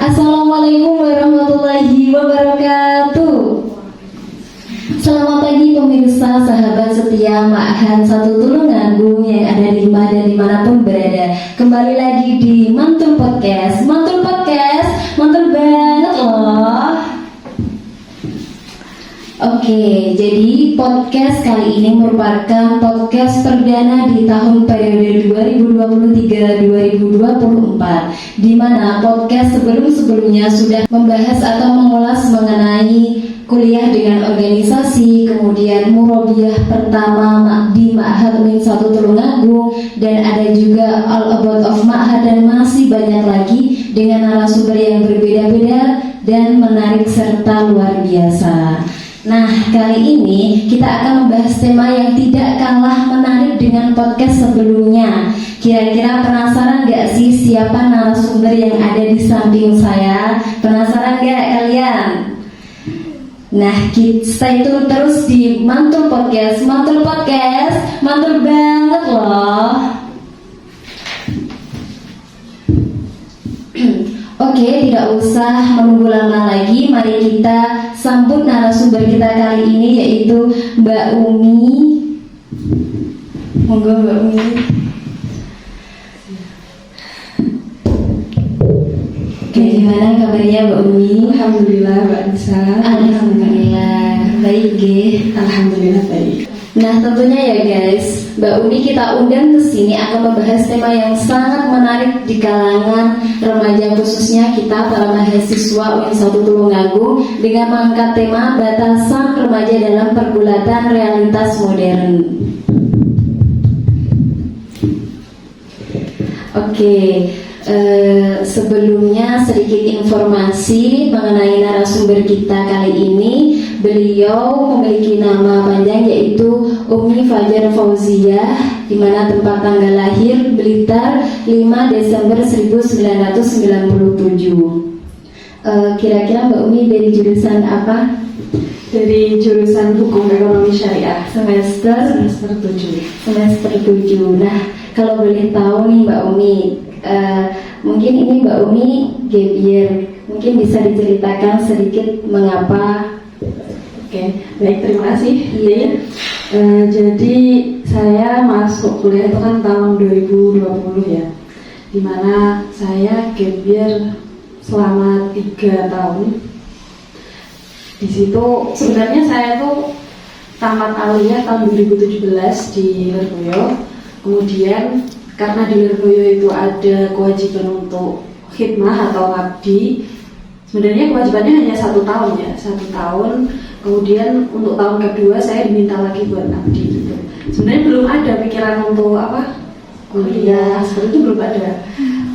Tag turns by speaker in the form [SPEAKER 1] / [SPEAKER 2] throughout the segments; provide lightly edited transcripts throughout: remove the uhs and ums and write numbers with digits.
[SPEAKER 1] Assalamualaikum warahmatullahi wabarakatuh. Selamat pagi pemirsa, sahabat setia Ma'had 1 Tulungagung yang ada di rumah dan dimanapun berada. Kembali lagi di Mantul Podcast. Mantul banget loh. Oke, jadi podcast kali ini merupakan podcast perdana di tahun periode 2023-2024, di mana podcast sebelum-sebelumnya sudah membahas atau mengulas mengenai kuliah dengan organisasi, kemudian murobiah pertama di Ma'had Uin 1 Tulungagung, dan ada juga All About of Ma'had, dan masih banyak lagi dengan narasumber yang berbeda-beda dan menarik serta luar biasa. Nah, kali ini kita akan membahas tema yang tidak kalah menarik dengan podcast sebelumnya. Kira-kira penasaran gak sih siapa narasumber yang ada di samping saya? Penasaran gak kalian? Nah, stay tune terus di Mantul Podcast. Mantul banget loh. Oke, tidak usah menunggu lama lagi. Mari kita sambut narasumber kita kali ini, yaitu Mbak Umi. Monggo Mbak Umi. Oke, gimana kabarnya Mbak Umi?
[SPEAKER 2] Alhamdulillah Mbak Nisa.
[SPEAKER 1] Alhamdulillah baik ya.
[SPEAKER 2] Alhamdulillah baik.
[SPEAKER 1] Nah, tentunya ya guys, Mbak Umi kita undang ke sini akan membahas tema yang sangat menarik di kalangan remaja, khususnya kita para mahasiswa UIN 1 Tulungagung, dengan mengangkat tema batasan remaja dalam pergulatan realitas modern. Oke, sebelumnya sedikit informasi mengenai narasumber kita kali ini. Beliau memiliki nama panjang yaitu Umi Fajar Fauziah, di mana tempat tanggal lahir Blitar 5 Desember 1997. Kira-kira Mbak Umi dari jurusan apa?
[SPEAKER 2] Dari jurusan Hukum Ekonomi Syariah,
[SPEAKER 1] Semester
[SPEAKER 2] 7.
[SPEAKER 1] Semester 7. Nah, kalau boleh tahu nih Mbak Umi, mungkin ini Mbak Umi gap year, mungkin bisa diceritakan sedikit mengapa?
[SPEAKER 2] Oke, baik, terima kasih.
[SPEAKER 1] Iya.
[SPEAKER 2] Jadi saya masuk kuliah itu kan tahun 2020 ya, dimana saya gap year selama 3 tahun. Di situ sebenarnya saya tuh tamat aliyah tahun 2017 di Lirboyo. Kemudian karena di Lirboyo itu ada kewajiban untuk khidmah atau ngabdi. Sebenarnya kewajibannya hanya 1 tahun ya, 1 tahun. Kemudian untuk tahun kedua saya diminta lagi buat ngabdi gitu. Sebenarnya belum ada pikiran untuk kuliah, seperti itu belum ada.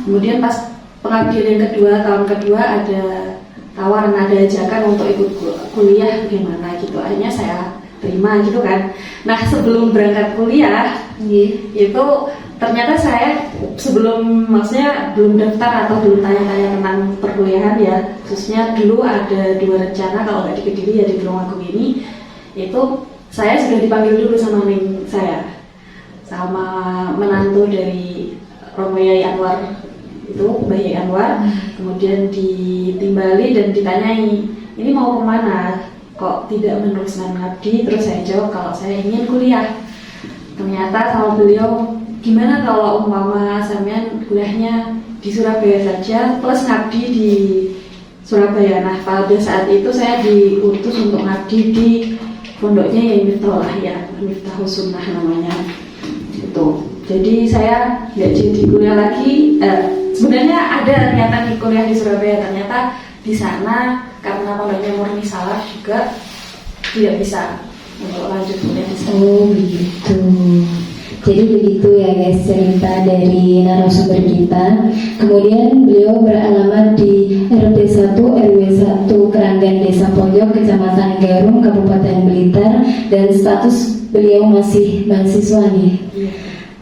[SPEAKER 2] Kemudian pas pengabdian yang kedua, tahun kedua ada tawaran, ada ajakan untuk ikut kuliah bagaimana gitu. Akhirnya saya terima gitu kan. Nah, sebelum berangkat kuliah itu ternyata saya maksudnya belum daftar atau belum tanya-tanya tentang perkuliahan ya. Khususnya dulu ada 2 rencana, kalau nggak di Kediri ya di Tulungagung ini. Itu saya sudah dipanggil dulu sama neng saya, sama menantu dari Romo Yai Anwar, itu Mbak Yai Anwar. Kemudian ditimbali dan ditanyai, ini mau kemana? Kok tidak meneruskan ngabdi? Terus saya jawab kalau saya ingin kuliah. Ternyata sama beliau, gimana kalau umpama sampean kuliahnya di Surabaya saja plus ngabdi di Surabaya. Nah, pada saat itu saya diutus untuk ngabdi di pondoknya Yai Miftahul Ahya, Miftahul Sunnah namanya itu. Jadi saya nggak jadi kuliah lagi. Sebenarnya ada niatan di kuliah di Surabaya, ternyata di sana karena pondoknya murni salaf juga tidak bisa untuk lanjut kuliah di sana.
[SPEAKER 1] Oh begitu. Jadi begitu ya guys cerita dari narasumber kita. Kemudian beliau beralamat di RT 1 RW 1 Keranggan Desa Pojok, Kecamatan Garung, Kabupaten Blitar, dan status beliau masih mahasiswa nih.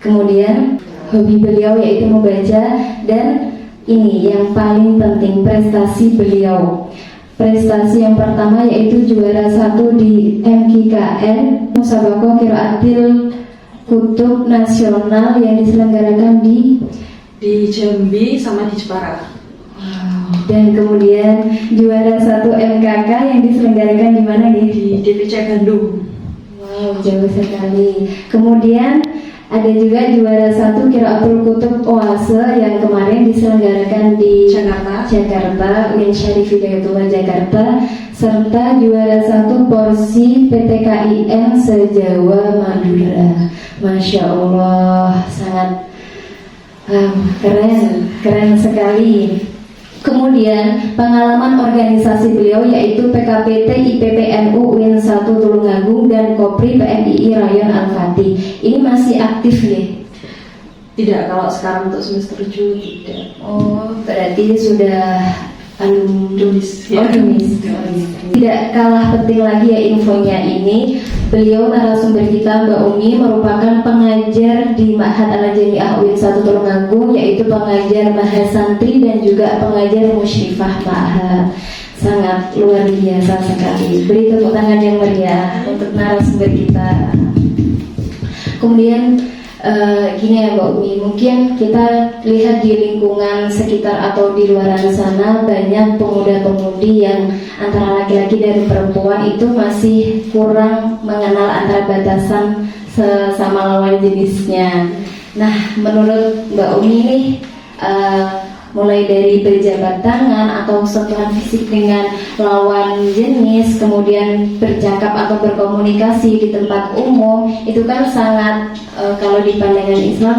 [SPEAKER 1] Kemudian hobi beliau yaitu membaca, dan ini yang paling penting prestasi beliau. Prestasi yang pertama yaitu juara 1 di MKKN Musabaqah Qiraatil Kutub Nasional yang diselenggarakan di
[SPEAKER 2] Jambi sama di Jepara.
[SPEAKER 1] Wow, Dan kemudian juara 1 MKK yang diselenggarakan di mana nih?
[SPEAKER 2] Di DPC Bandung.
[SPEAKER 1] Wow, jauh sekali. Kemudian ada juga juara 1 Qiraatul Kutub Oase yang kemarin diselenggarakan di Jakarta, UIN Syarif Hidayatullah Jakarta, serta juara 1 porsi PTKIN se-Jawa Madura. Masya Allah, sangat keren sekali. Kemudian pengalaman organisasi beliau yaitu PKPT IPPNU UIN 1 Tulungagung dan Kopri PMII Rayon Al-Fatih. Ini masih aktif nih?
[SPEAKER 2] Tidak, kalau sekarang untuk semester 7 tidak.
[SPEAKER 1] Oh, berarti sudah
[SPEAKER 2] alumnis.
[SPEAKER 1] Tidak kalah penting lagi ya infonya ini. Beliau narasumber kita Mbak Umi merupakan pengajar di Ma'had Al-Jami'ah UIN 1 Tulungagung, yaitu pengajar mahasantri dan juga pengajar musyrifah Ma'had. Sangat luar biasa sekali. Beri tepuk tangan yang meriah untuk narasumber kita. Kemudian gini ya Mbak Umi, mungkin kita lihat di lingkungan sekitar atau di luar sana banyak pemuda-pemudi yang antara laki-laki dan perempuan itu masih kurang mengenal antara batasan sesama lawan jenisnya. Nah, menurut Mbak Umi nih, mulai dari berjabat tangan atau sentuhan fisik dengan lawan jenis, kemudian bercakap atau berkomunikasi di tempat umum, itu kan sangat kalau di pandangan Islam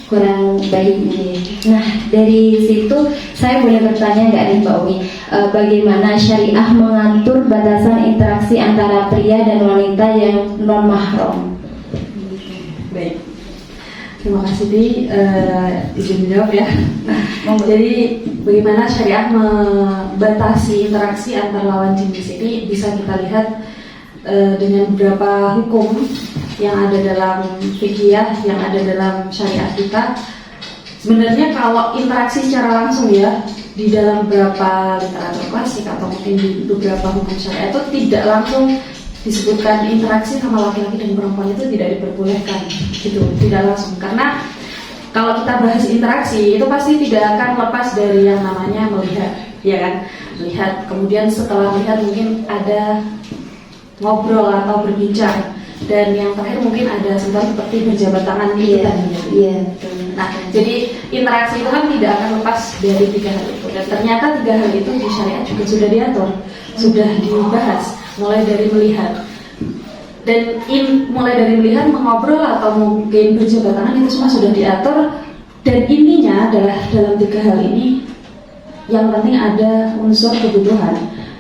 [SPEAKER 1] kurang baik ini. Nah, dari situ saya boleh bertanya nggak nih Mbak Umi, bagaimana syariah mengatur batasan interaksi antara pria dan wanita yang non mahram?
[SPEAKER 2] Baik. Terima kasih Di, izin menjawab ya. Jadi bagaimana syariat membatasi interaksi antar lawan jenis ini bisa kita lihat dengan beberapa hukum yang ada dalam fikih, yang ada dalam syariat kita. Sebenarnya kalau interaksi secara langsung ya di dalam beberapa literatur klasik atau mungkin di beberapa hukum syariat itu tidak langsung disebutkan interaksi sama laki-laki dan perempuan itu tidak diperbolehkan gitu, tidak langsung. Karena kalau kita bahas interaksi itu pasti tidak akan lepas dari yang namanya melihat, ya kan? Melihat, kemudian setelah melihat mungkin ada ngobrol atau berbincang, dan yang terakhir mungkin ada seperti berjabat tangan gitu kan.
[SPEAKER 1] Iya.
[SPEAKER 2] Nah, jadi interaksi itu kan tidak akan lepas dari 3 hal itu, dan ternyata 3 hal itu di syariat juga sudah diatur, sudah dibahas. Mulai dari melihat dan mulai dari melihat, mengobrol atau mungkin berjabat tangan itu semua sudah diatur, dan intinya adalah dalam 3 hal ini yang penting ada unsur kebutuhan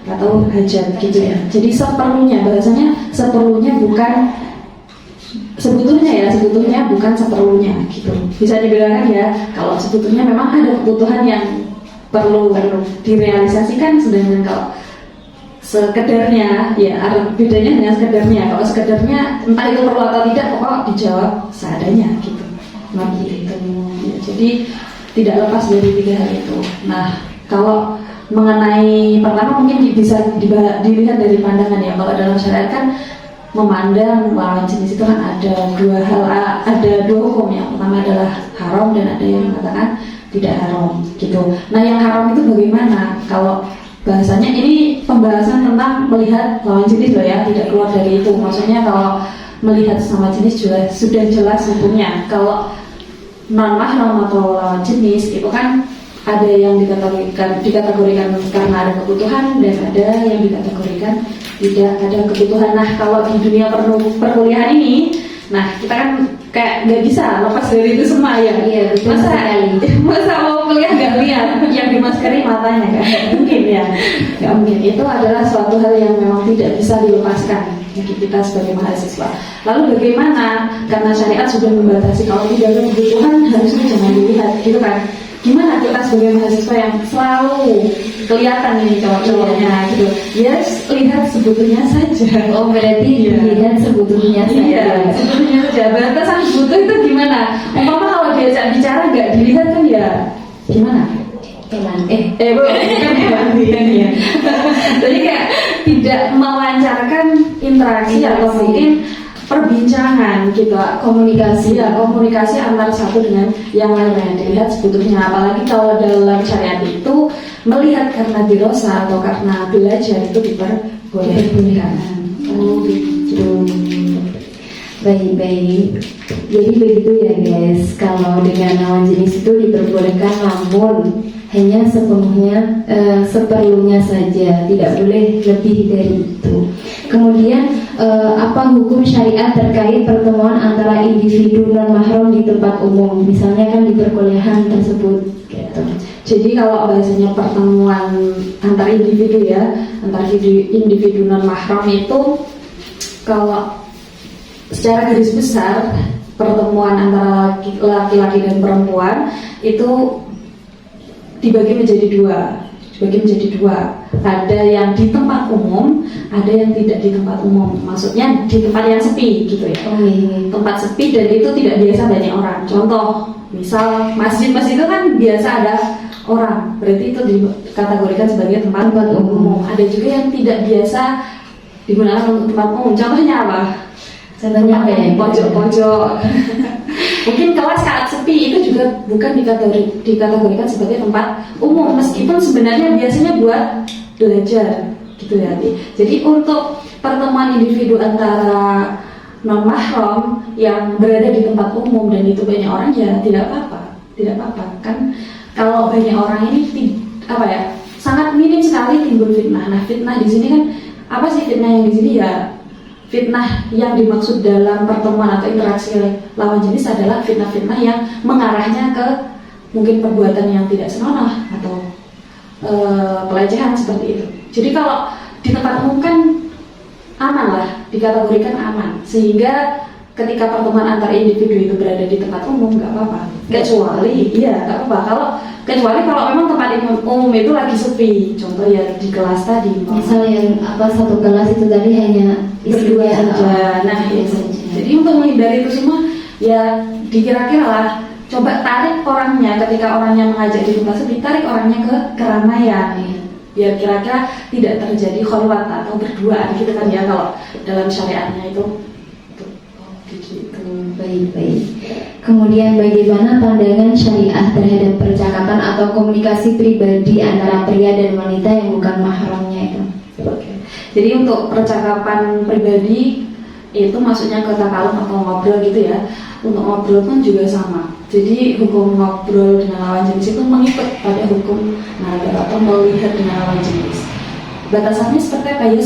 [SPEAKER 2] atau hajat gitu ya. Jadi seperlunya, bahasanya seperlunya bukan sebetulnya bukan seperlunya gitu. Bisa dibilang ya, kalau sebetulnya memang ada kebutuhan yang perlu direalisasikan, sedangkan kalau sekedarnya, ya bedanya dengan sekedarnya. Kalau sekedarnya entah itu perlu atau tidak, pokok dijawab seadanya gitu. Nah gitu. Ya, jadi tidak lepas dari 3 hal itu. Nah, kalau mengenai pertama mungkin bisa dilihat dari pandangan ya. Kalau dalam syariat kan memandang lawan jenis itu kan ada 2 hal, ada 2 hukum. Yang pertama adalah haram dan ada yang mengatakan tidak haram gitu. Nah, yang haram itu bagaimana? Kalau bahasanya ini pembahasan tentang melihat lawan jenis loh ya, tidak keluar dari itu. Maksudnya kalau melihat sama jenis juga sudah jelas hukumnya. Kalau non mahram atau lawan jenis itu kan ada yang dikategorikan karena ada kebutuhan, dan ada yang dikategorikan tidak ada kebutuhan. Nah, kalau di dunia perkuliahan ini, nah kita kan kayak nggak bisa lepas dari itu semua ya.
[SPEAKER 1] Iya, betul sekali.
[SPEAKER 2] Masa mau kuliah nggak lihat yang dimaskeri matanya kan? Mungkin ya, nggak mungkin. Itu adalah suatu hal yang memang tidak bisa dilepaskan bagi kita sebagai mahasiswa. Lalu bagaimana? Karena syariat sudah membatasi kalau tidak ada kebutuhan harusnya jangan dilihat, gitu kan? Gimana kita sebagai mahasiswa yang selalu kelihatan ini cowok-cowoknya gitu? Yes, lihat sebetulnya saja.
[SPEAKER 1] Oh, berarti dilihat sebetulnya saja.
[SPEAKER 2] Iya, sebetulnya saja. Batasan butuh itu gimana? Umpama kalau diajak bicara nggak dilihat kan ya gimana? Bukan ya. Jadi kayak tidak melancarkan interaksi atau mungkin perbincangan gitu,
[SPEAKER 1] Komunikasi.
[SPEAKER 2] ya, komunikasi antara satu dengan yang lainnya dilihat sebetulnya. Apalagi kalau dalam syariat itu melihat karena dirasa atau karena belajar itu diperbolehkan.
[SPEAKER 1] Oh gitu. Baik-baik. Jadi begitu ya guys. Kalau dengan lawan jenis itu diperbolehkan, namun hanya sepenuhnya seperlunya saja, tidak boleh lebih dari itu. Kemudian apa hukum syariat terkait pertemuan antara individu non mahram di tempat umum, misalnya kan di perkuliahan tersebut gitu.
[SPEAKER 2] Jadi kalau bahasanya pertemuan antar individu ya, antar individu non mahram itu, kalau secara garis besar pertemuan antara laki-laki dan perempuan itu dibagi menjadi dua. Ada yang di tempat umum, ada yang tidak di tempat umum. Maksudnya di tempat yang sepi gitu ya. Tempat sepi dan itu tidak biasa banyak orang. Contoh, misal masjid-masjid itu kan biasa ada orang, berarti itu dikategorikan sebagai tempat umum. Ada juga yang tidak biasa digunakan untuk tempat umum. Contohnya apa?
[SPEAKER 1] Contohnya apa ya?
[SPEAKER 2] Pojok-pojok. Mungkin kelas saat sepi itu juga bukan dikategorikan sebagai tempat umum, meskipun sebenarnya biasanya buat belajar gitu ya. Jadi untuk pertemuan individu antara non mahram yang berada di tempat umum dan itu banyak orang, ya tidak apa-apa kan. Kalau banyak orang ini sangat minim sekali timbul fitnah. Nah, fitnah di sini kan apa sih fitnah yang di sini ya? Fitnah yang dimaksud dalam pertemuan atau interaksi lawan jenis adalah fitnah-fitnah yang mengarahnya ke mungkin perbuatan yang tidak senonoh atau pelecehan seperti itu. Jadi kalau di tempat umum kan aman lah, dikategorikan aman, sehingga ketika pertemuan antar individu itu berada di tempat umum nggak apa-apa. Kecuali kalau memang tempat umum itu lagi sepi, contoh ya di kelas tadi.
[SPEAKER 1] Misal yang satu kelas itu tadi hanya
[SPEAKER 2] berdua saja. Nah, itu. Jadi untuk menghindari itu semua, ya dikira-kira lah. Coba tarik orangnya ketika orangnya mengajak di tempat sepi, tarik orangnya ke keramaian. Biar kira-kira tidak terjadi kholwat atau berduaan gitu kan ya, kalau dalam syariatnya itu.
[SPEAKER 1] Baik-baik. Kemudian bagaimana pandangan syariah terhadap percakapan atau komunikasi pribadi antara pria dan wanita yang bukan mahramnya itu?
[SPEAKER 2] Jadi untuk percakapan pribadi itu maksudnya ke takalum atau ngobrol gitu ya. Untuk ngobrol pun juga sama. Jadi hukum ngobrol dengan lawan jenis itu mengikut pada hukum nalar atau melihat dengan lawan jenis. Batasannya seperti apa ya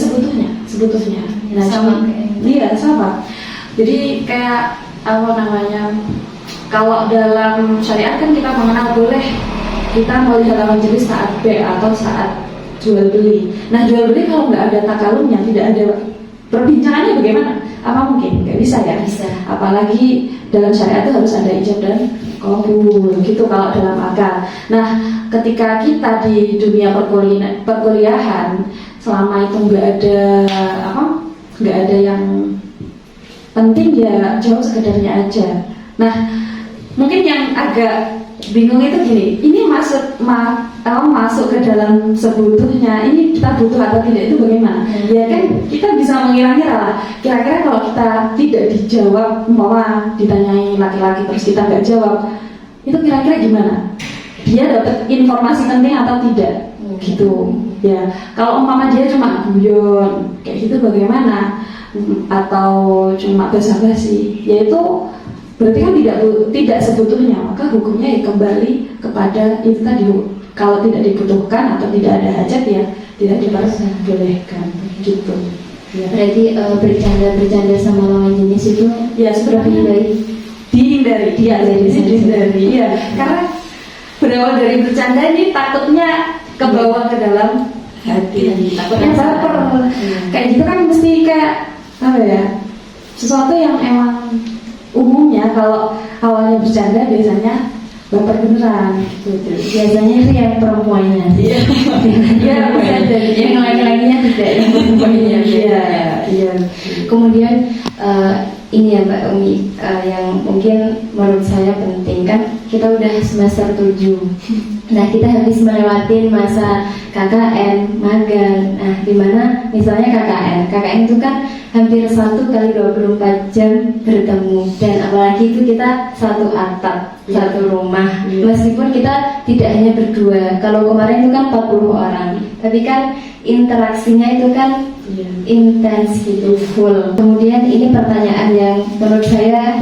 [SPEAKER 2] sebetulnya. Nah,
[SPEAKER 1] sama.
[SPEAKER 2] Iya, sama. Jadi kayak kalau dalam syariat kan kita mengenal boleh kita melihat lawan jenis saat B atau saat jual beli. Nah, jual beli kalau nggak ada takalumnya, tidak ada perbincangannya, bagaimana? Apa mungkin? Nggak bisa ya?
[SPEAKER 1] Bisa.
[SPEAKER 2] Apalagi dalam syariat itu harus ada ijab dan qabul gitu kalau dalam akal. Nah, ketika kita di dunia perkuliahan selama itu nggak ada yang penting, ya jauh sekedarnya aja. Nah, mungkin yang agak bingung itu gini, ini masuk ke dalam sebutuhnya, ini kita butuh atau tidak itu bagaimana? Ya kan kita bisa mengira-ngira lah. Kira-kira kalau kita tidak dijawab, ditanyai laki-laki terus kita nggak jawab, itu kira-kira gimana? Dia dapat informasi penting atau tidak? Gitu. Ya, kalau dia cuma guyon kayak gitu bagaimana? Atau cuma basa-basi, yaitu berarti kan tidak sebutuhnya, maka hukumnya ya kembali kepada itu tadi. Kalau tidak dibutuhkan atau tidak ada hajat, ya tidak diperbolehkan gitu ya.
[SPEAKER 1] Berarti bercanda sama lawan jenis itu
[SPEAKER 2] ya sebenarnya dihindari ya, karena berawal dari bercanda ini takutnya kebawa ke dalam hati, takutnya baper. Kayak gitu kan mesti kayak sesuatu yang emang umumnya kalau awalnya bercanda biasanya baper beneran gitu.
[SPEAKER 1] Biasanya itu yang perempuannya.
[SPEAKER 2] Iya, bisa jadi.
[SPEAKER 1] Yang laki-lakinya tidak, yang perempuannya.
[SPEAKER 2] Iya.
[SPEAKER 1] Kemudian ini ya Mbak Umi, yang mungkin menurut saya penting, kan kita udah semester 7. Nah, kita habis melewati masa KKN, magang. Nah, dimana misalnya KKN itu kan hampir 1 kali 24 jam bertemu, dan apalagi itu kita satu atap, satu rumah. Meskipun kita tidak hanya berdua, kalau kemarin itu kan 40 orang, tapi kan interaksinya itu kan intens gitu, full. Kemudian ini pertanyaan yang menurut saya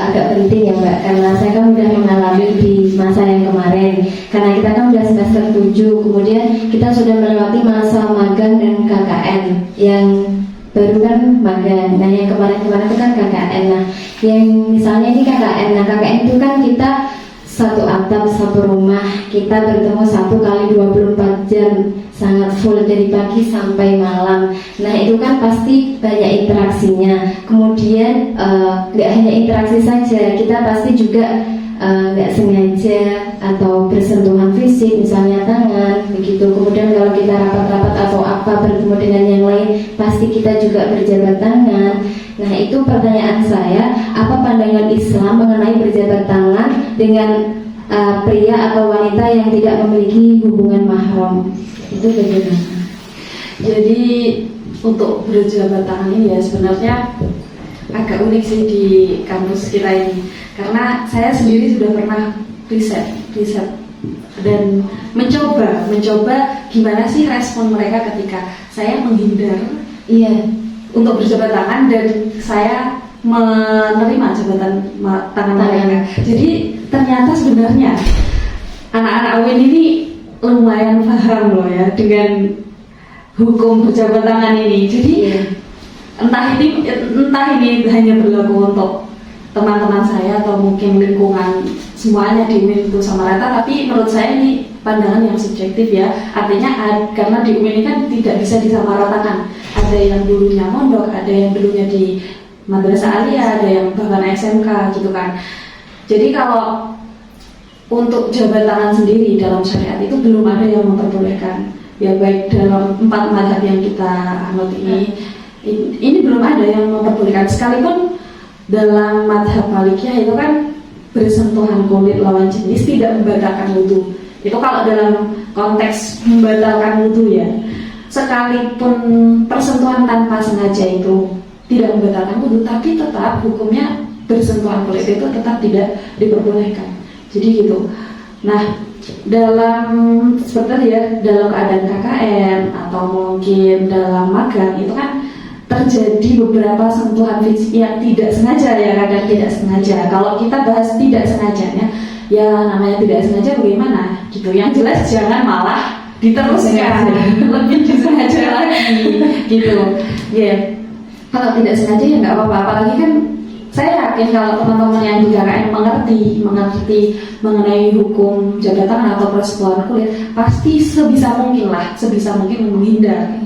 [SPEAKER 1] agak penting ya Mbak, karena saya kan udah mengalami di masa yang kemarin. Karena kita kan udah semester 7, kemudian kita sudah melewati masa magang dan KKN. Yang baru kan magang, nah yang kemarin-kemarin itu kan KKN. Nah, yang misalnya ini KKN, nah KKN itu kan kita satu atap, satu rumah, kita bertemu 1 kali 24 jam, sangat full dari pagi sampai malam. Nah itu kan pasti banyak interaksinya. Kemudian nggak hanya interaksi saja, kita pasti juga nggak sengaja atau bersentuhan fisik, misalnya tangan, begitu. Kemudian kalau kita rapat-rapat atau apa bertemu dengan yang lain, pasti kita juga berjabat tangan. Nah itu pertanyaan saya, apa pandangan Islam mengenai berjabat tangan dengan pria atau wanita yang tidak memiliki hubungan mahram? Itu bagaimana?
[SPEAKER 2] Jadi untuk berjabat tangan ini ya sebenarnya agak unik sih di kampus kita ini, karena saya sendiri sudah pernah riset dan mencoba gimana sih respon mereka ketika saya menghindar untuk berjabat tangan dan saya menerima jabatan tangan mereka. Jadi ternyata sebenarnya anak-anak UIN ini lumayan paham loh ya dengan hukum berjabat tangan ini. Jadi entah ini hanya berlaku untuk teman-teman saya atau mungkin lingkungan semuanya di UIN itu sama rata, tapi menurut saya ini pandangan yang subjektif ya. Artinya karena di UIN ini kan tidak bisa disamaratakan. Ada yang dulunya mondok, ada yang dulunya di madrasah aliyah, ada yang bahkan SMK gitu kan. Jadi kalau untuk jabat tangan sendiri dalam syariat itu belum ada yang memperbolehkan. Ya baik dalam 4 mazhab yang kita anut ini belum ada yang memperbolehkan. Sekalipun dalam mazhab Malikiyah itu kan bersentuhan kulit lawan jenis tidak membatalkan wudu. Itu kalau dalam konteks membatalkan wudu ya. Sekalipun persentuhan tanpa sengaja itu tidak membatalkan wudu, tapi tetap hukumnya bersentuhan kulit itu tetap tidak diperbolehkan. Jadi gitu. Nah, dalam seperti tadi ya, dalam keadaan KKN atau mungkin dalam magang itu kan terjadi beberapa sentuhan fisik yang tidak sengaja ya, kadang tidak sengaja. Kalau kita bahas tidak sengajanya, ya namanya tidak sengaja bagaimana gitu. Yang jelas jangan malah diteruskan, lebih disengaja lagi gitu. Ya, kalau tidak sengaja ya nggak apa-apa. Apalagi kan saya yakin kalau teman-teman yang di KKN mengerti mengenai hukum jabat tangan atau persentuhan kulit, pasti sebisa mungkin menghindar.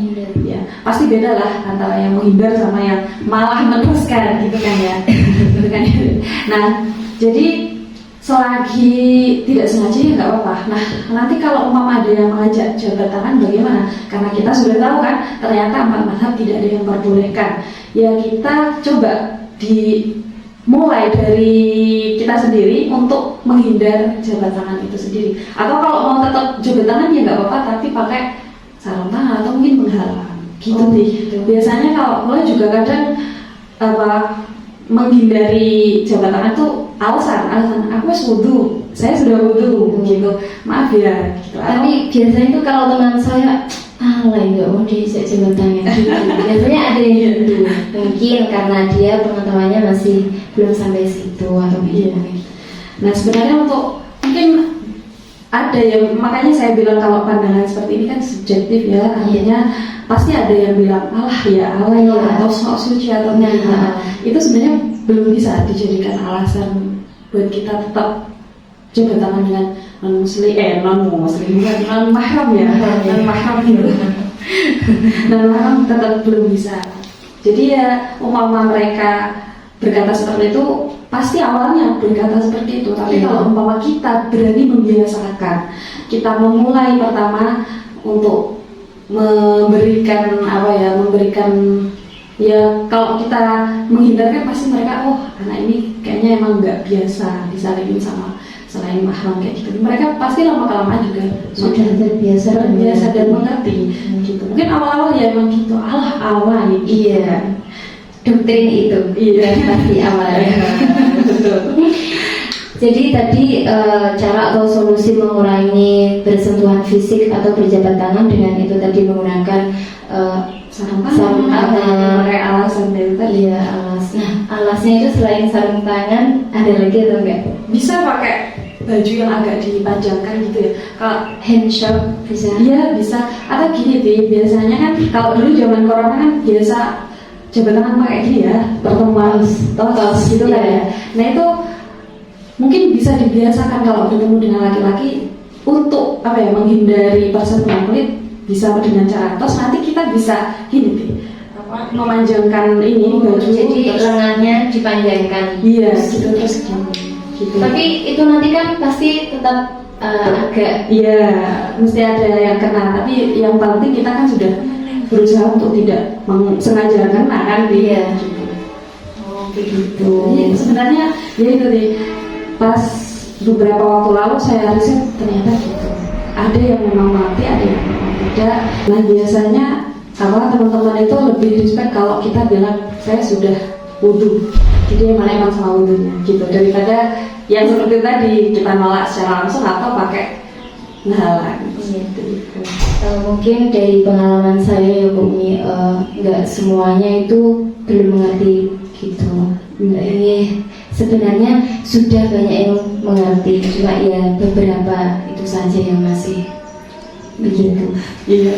[SPEAKER 2] Ya, pasti beda lah antara yang menghindar sama yang malah meneruskan gitu kan ya. Gitu kan ya. Nah, jadi selagi tidak sengaja ya nggak apa-apa. Nah, nanti kalau umpama ada yang mengajak jabat tangan bagaimana? Karena kita sudah tahu kan ternyata 4 mazhab tidak ada yang memperbolehkan. Ya kita coba dimulai dari kita sendiri untuk menghindar jabat tangan itu sendiri. Atau kalau mau tetap jabat tangan ya nggak apa-apa, tapi pakai sarung tangan atau mungkin penghalang gitu nih. Gitu. Biasanya kalau mulai juga kadang menghindari jabat tangan tuh alasan aku wudu, saya sudah wudu gitu, maaf ya gitu.
[SPEAKER 1] Tapi biasanya itu kalau teman saya nggak mau diajak jabat tangan gitu. Biasanya ada yang gitu, mungkin karena dia pengetahuannya masih belum sampai situ atau gimana.
[SPEAKER 2] Nah sebenarnya untuk mungkin ada yang, makanya saya bilang kalau pandangan seperti ini kan subjektif ya, artinya pasti ada yang bilang Allah ya atau sok suci atau itu sebenarnya belum bisa dijadikan alasan buat kita tetap jabat tangan dengan non mahram ya, non mahram gitu. Non mahram tetap belum bisa. Jadi ya umpama mereka berkata seperti itu, pasti awalnya berkata seperti itu. Tapi kalau umpama kita berani membiasakan, kita memulai pertama untuk memberikan ya kalau kita menghindarkan pasti mereka anak ini kayaknya emang nggak biasa disalimin sama selain mahram kayak gitu. Mereka pasti lama-kelamaan juga
[SPEAKER 1] Sudah terbiasa
[SPEAKER 2] dan mengerti gitu. Mungkin awal-awal ya emang gitu, awal gitu.
[SPEAKER 1] Iya, doktrin itu.
[SPEAKER 2] Iya.
[SPEAKER 1] Pasti awalnya.
[SPEAKER 2] Betul.
[SPEAKER 1] Jadi tadi cara atau solusi mengurangi bersentuhan fisik atau berjabat tangan dengan itu tadi menggunakan
[SPEAKER 2] sarung
[SPEAKER 1] sarung
[SPEAKER 2] tangan,
[SPEAKER 1] tangan.
[SPEAKER 2] pakai alasan dari tadi.
[SPEAKER 1] Iya, alas. Nah, alasnya itu selain sarung tangan ada lagi atau enggak?
[SPEAKER 2] Bisa pakai baju yang agak dipanjangkan gitu ya. Kalau
[SPEAKER 1] Hand shop bisa.
[SPEAKER 2] iya bisa. Atau gini sih, biasanya kan kalau dulu zaman corona kan biasa jabat tangan pakai gini ya, pertemuan tos gitu kan
[SPEAKER 1] Iya.
[SPEAKER 2] ya. Nah itu mungkin bisa dibiasakan kalau bertemu dengan laki-laki untuk apa ya, menghindari persentuhan kulit, bisa dengan cara tos. Nanti kita bisa gini sih, apa, memanjangkan ini baju.
[SPEAKER 1] Jadi
[SPEAKER 2] terus-
[SPEAKER 1] lengannya dipanjangkan.
[SPEAKER 2] iya gitu, terus gini gitu.
[SPEAKER 1] Tapi itu nanti kan pasti tetap agak
[SPEAKER 2] Iya, mesti ada yang kena. Tapi yang penting kita kan sudah berusaha untuk tidak sengaja kena kan.
[SPEAKER 1] Iya.
[SPEAKER 2] Gitu.
[SPEAKER 1] begitu.
[SPEAKER 2] Jadi sebenarnya ya itu nih, pas beberapa waktu lalu saya riset ternyata gitu. Ada yang memang mati, ada yang memang tidak. Nah biasanya teman-teman itu lebih respect kalau kita bilang saya sudah wudhu, jadi emang sama wudhunya gitu, daripada yang seperti tadi kita nolak secara langsung atau pakai ngehalang gitu.
[SPEAKER 1] Mungkin dari pengalaman saya ya Bu Mi, nggak semuanya itu belum mengerti gitu. Ini sebenarnya sudah banyak yang mengerti, cuma ya beberapa itu saja yang masih begitu.
[SPEAKER 2] Iya.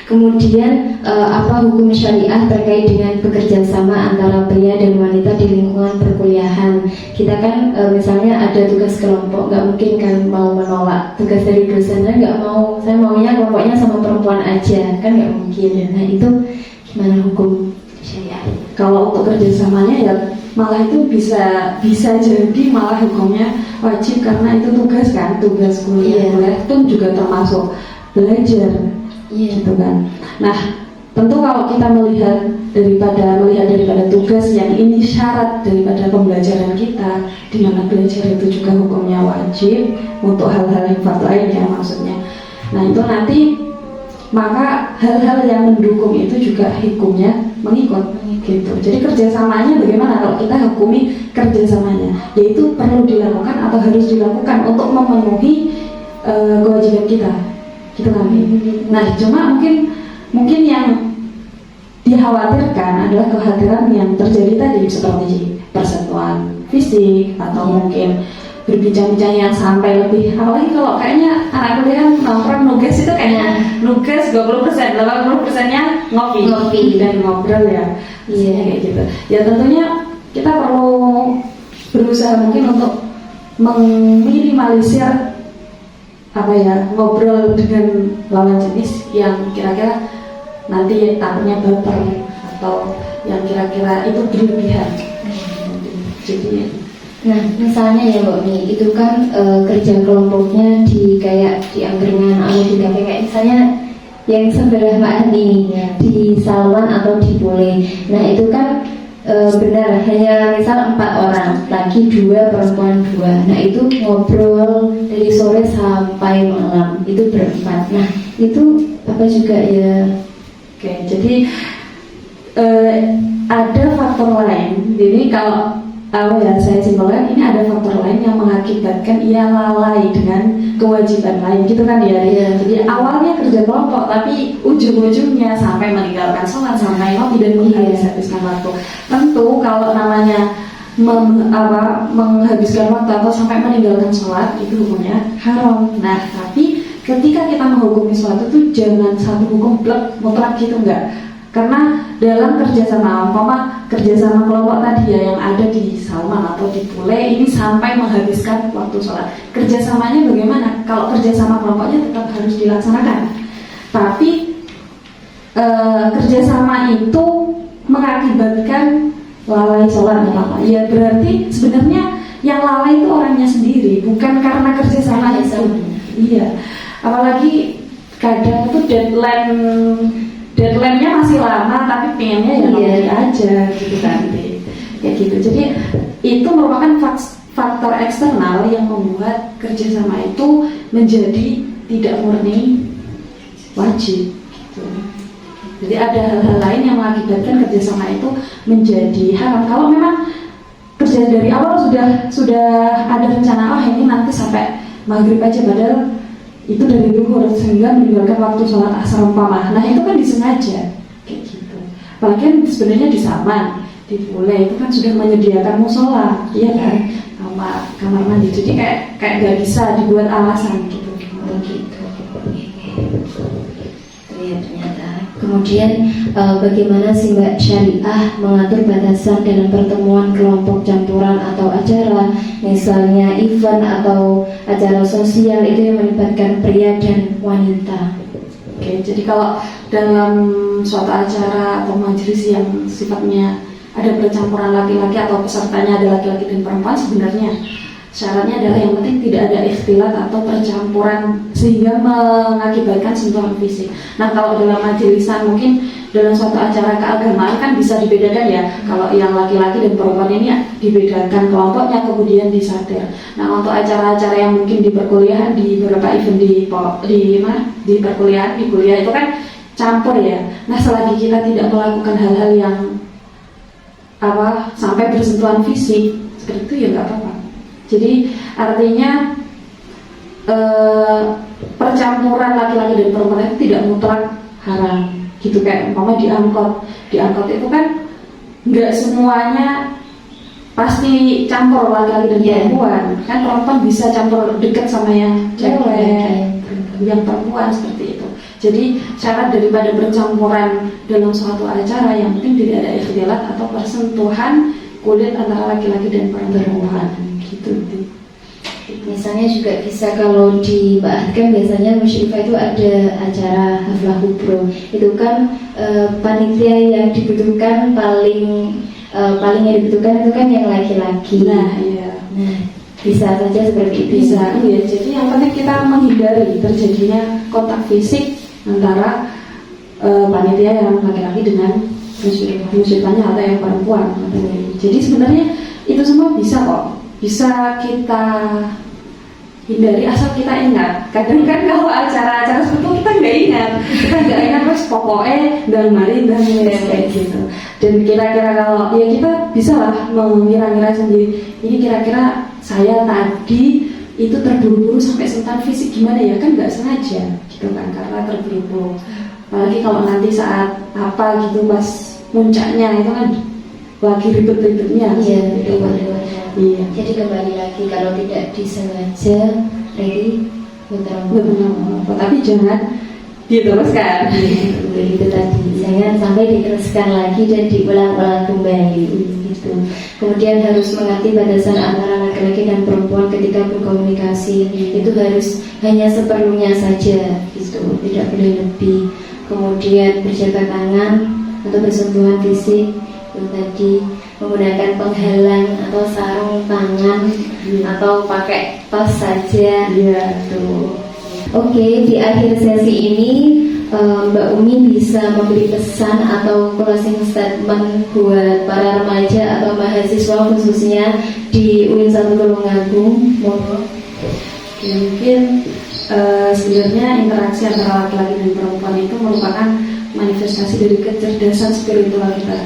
[SPEAKER 1] Kemudian apa hukum syariah terkait dengan bekerja sama antara pria dan wanita di lingkungan perkuliahan? Kita kan misalnya ada tugas kelompok, nggak mungkin kan mau menolak tugas dari dosen, saya nggak mau, saya maunya kelompoknya sama perempuan aja, kan nggak mungkin. Nah itu gimana hukum syariah?
[SPEAKER 2] Kalau untuk kerjasamanya ya malah itu bisa jadi malah hukumnya wajib, karena itu tugas kan, tugas kuliah.
[SPEAKER 1] Iya.
[SPEAKER 2] Kuliah pun juga termasuk belajar.
[SPEAKER 1] Iya.
[SPEAKER 2] Gitu kan. Nah, tentu kalau kita melihat daripada tugas yang ini syarat daripada pembelajaran kita, di mana belajar itu juga hukumnya wajib untuk hal-hal yang lain ya maksudnya. Nah, itu nanti maka hal-hal yang mendukung itu juga hukumnya mengikut gitu. Jadi kerjasamanya bagaimana kalau kita hukumi kerjasamanya, yaitu perlu dilakukan atau harus dilakukan untuk memenuhi kewajiban kita. Gitu kan. Nah, cuma mungkin yang dikhawatirkan adalah kekhawatiran yang terjadi tadi seperti persentuhan fisik atau mungkin berbincang-bincang yang sampai lebih, apalagi kalau kayaknya anak kuliah nongkrong nugas itu kayaknya nugas 20%, 80%-nya ngopi dan ngobrol ya.
[SPEAKER 1] Iya.
[SPEAKER 2] Kayak gitu. Ya tentunya kita perlu berusaha mungkin untuk meminimalisir ngobrol dengan lawan jenis yang kira-kira nanti takutnya baper atau yang kira-kira itu berlebihan. Jadi
[SPEAKER 1] Nah, misalnya ya Mbak Mi, itu kan kerja kelompoknya di angkringan atau di kafe, kayak misalnya yang sebelah Mbak ini di salon atau di bule. Nah, itu kan benar hanya misal 4 orang, laki 2, perempuan 2. Nah, itu ngobrol dari sore sampai malam, itu berempat. Nah, itu apa juga ya?
[SPEAKER 2] oke, jadi ada faktor lain. Jadi kalau saya simpulkan, ini ada faktor lain yang mengakibatkan ia lalai dengan kewajiban lain, gitu kan ya.
[SPEAKER 1] Iya.
[SPEAKER 2] Jadi awalnya kerja kelompok, tapi ujung-ujungnya sampai meninggalkan sholat, sampai ngopi dan menghabiskan waktu. Tentu kalau namanya menghabiskan waktu atau sampai meninggalkan sholat, itu hukumnya haram. Nah, tapi ketika kita menghukumi suatu itu jangan satu hukum blek mutlak gitu, enggak. Karena dalam kerjasama kelompok tadi ya yang ada di Salman atau di Bule ini sampai menghabiskan waktu sholat, kerjasamanya bagaimana? Kalau kerjasama kelompoknya tetap harus dilaksanakan, tapi kerjasama itu mengakibatkan lalai sholat apa? Ya berarti sebenarnya yang lalai itu orangnya sendiri, bukan karena kerjasama itu. Iya, apalagi kadang itu deadline-nya masih lama, tapi pengennya ya nanti aja gitu kan, ya gitu. Jadi itu merupakan faktor eksternal yang membuat kerjasama itu menjadi tidak murni wajib gitu. Jadi ada hal-hal lain yang mengakibatkan kerjasama itu menjadi haram. Kalau memang kerja dari awal sudah ada rencana, ini nanti sampai maghrib aja, padahal itu dari zuhur sehingga meninggalkan waktu sholat asar umpama. Nah itu kan disengaja kayak gitu. Apalagi kan sebenarnya di Saman, di Pule itu kan sudah menyediakan musola, iya kan, kamar mandi. Jadi kayak nggak bisa dibuat alasan gitu.
[SPEAKER 1] Ya, ternyata. Kemudian bagaimana sih Mbak syariah mengatur batasan dalam pertemuan kelompok campuran atau acara, misalnya event atau acara sosial itu yang melibatkan pria dan wanita?
[SPEAKER 2] Oke, jadi kalau dalam suatu acara atau majelis yang sifatnya ada percampuran laki-laki atau pesertanya ada laki-laki dan perempuan, sebenarnya syaratnya adalah yang penting tidak ada ikhtilat atau percampuran sehingga mengakibatkan sentuhan fisik. Nah kalau dalam majelisan mungkin dalam suatu acara keagamaan kan bisa dibedakan ya. Kalau yang laki-laki dan perempuan ini dibedakan kelompoknya kemudian disatir. Nah untuk acara-acara yang mungkin di perkuliahan, di beberapa event di perkuliahan, di kuliah itu kan campur ya. Nah selagi kita tidak melakukan hal-hal yang sampai bersentuhan fisik seperti itu ya nggak apa-apa. Jadi artinya percampuran laki-laki dan perempuan itu tidak mutlak haram gitu. Kayak umpama di angkot itu kan nggak semuanya pasti campur laki-laki dan perempuan. Kan perempuan bisa campur dekat sama yang cewek, yang perempuan seperti itu. Jadi syarat daripada percampuran dalam suatu acara yang penting tidak ada ikhtilat atau persentuhan kulit antara laki-laki dan perempuan. Gitu.
[SPEAKER 1] Misalnya juga bisa kalau di Mbak Ahkam biasanya musyrifah itu ada acara haflah kubro, itu kan panitia yang dibutuhkan paling yang dibutuhkan itu kan yang laki-laki.
[SPEAKER 2] Nah
[SPEAKER 1] bisa saja seperti itu.
[SPEAKER 2] Bisa ya. Jadi yang penting kita menghindari terjadinya kontak fisik antara panitia yang laki-laki dengan musyrifahnya atau yang perempuan. Jadi sebenarnya itu semua bisa kok. Bisa kita hindari asal kita ingat. Kadang kan kalau acara-acara seperti itu kita nggak ingat terus pokoknya dan mari dan kayak gitu. Dan kira-kira kalau ya kita bisa lah mengira-ngira sendiri. Ini kira-kira saya tadi itu terburu-buru sampai sentuhan fisik gimana ya, kan nggak sengaja gitu kan karena terburu-buru. Apalagi kalau nanti saat apa gitu pas puncaknya itu kan lagi ribet-ribetnya.
[SPEAKER 1] Iya betul.
[SPEAKER 2] Iya.
[SPEAKER 1] Jadi kembali lagi kalau tidak disengaja,
[SPEAKER 2] tapi jangan diteruskan.
[SPEAKER 1] Itu tadi, jangan sampai diteruskan lagi dan diulang-ulang kembali. Gitu. Kemudian harus mengerti batasan antara laki-laki dan perempuan ketika berkomunikasi. Itu harus hanya seperlunya saja, gitu. Tidak boleh lebih. Kemudian berjabat tangan atau bersentuhan fisik. Itu tadi menggunakan penghalang atau sarung tangan atau pakai tas saja.
[SPEAKER 2] Tuh.
[SPEAKER 1] Oke, di akhir sesi ini Mbak Umi bisa memberi pesan atau closing statement buat para remaja atau mahasiswa khususnya di UIN 1 Tulungagung.
[SPEAKER 2] Mungkin sebenarnya interaksi antara laki-laki dan perempuan itu merupakan manifestasi dari kecerdasan spiritual kita.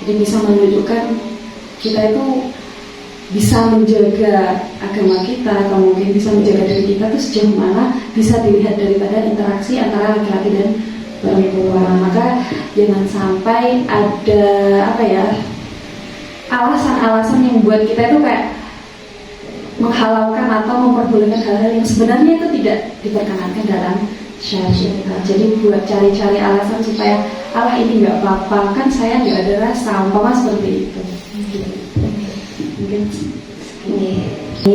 [SPEAKER 2] Jadi bisa menunjukkan kita itu bisa menjaga agama kita atau mungkin bisa menjaga diri kita itu sejauh mana bisa dilihat daripada interaksi antara laki-laki dan perempuan. Maka jangan sampai ada alasan-alasan yang membuat kita itu kayak menghalalkan atau memperbolehkan hal-hal yang sebenarnya itu tidak diperkenankan dalam syariat. Jadi buat cari-cari alasan supaya ini nggak apa-apa, kan saya nggak ada rasa, umpama seperti itu. Mungkin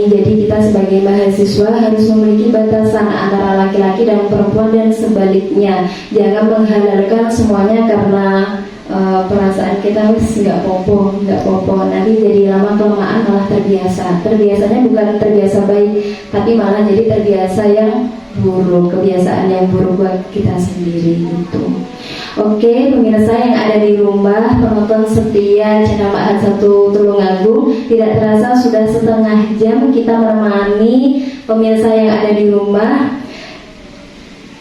[SPEAKER 1] jadi kita sebagai mahasiswa harus memiliki batasan antara laki-laki dan perempuan dan sebaliknya. Jangan menghalalkan semuanya karena perasaan kita wis nggak popo nanti jadi lama kelamaan malah terbiasanya bukan terbiasa baik tapi malah jadi terbiasa yang buruk, kebiasaan yang buruk buat kita sendiri gitu. Oke, pemirsa yang ada di rumah, penonton setia channel Ma'had 1 Tulungagung, tidak terasa sudah setengah jam kita menemani pemirsa yang ada di rumah.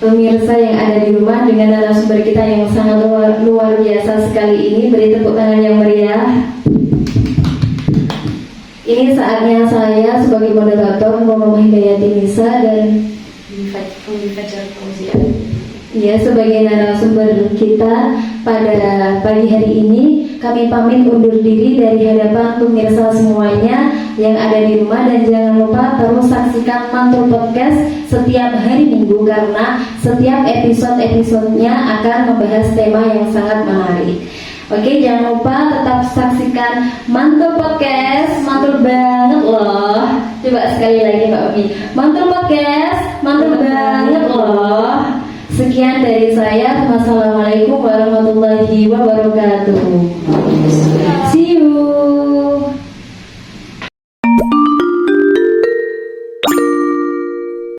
[SPEAKER 1] Pemirsa yang ada di rumah dengan narasumber kita yang sangat luar biasa sekali ini, beri tepuk tangan yang meriah. Ini saatnya saya sebagai moderator Muhammad Hidayati Nisa dan sebagai narasumber kita pada pagi hari ini, kami pamit undur diri dari hadapan pemirsa semuanya yang ada di rumah, dan jangan lupa terus saksikan Mantul Podcast setiap hari Minggu karena setiap episode-episodenya akan membahas tema yang sangat menarik. Oke, jangan lupa tetap saksikan Mantul Podcast, mantul banget loh. Coba sekali lagi Mbak Umi, Mantul Podcast, mantul banget loh. Sekian dari saya. Wassalamualaikum warahmatullahi wabarakatuh.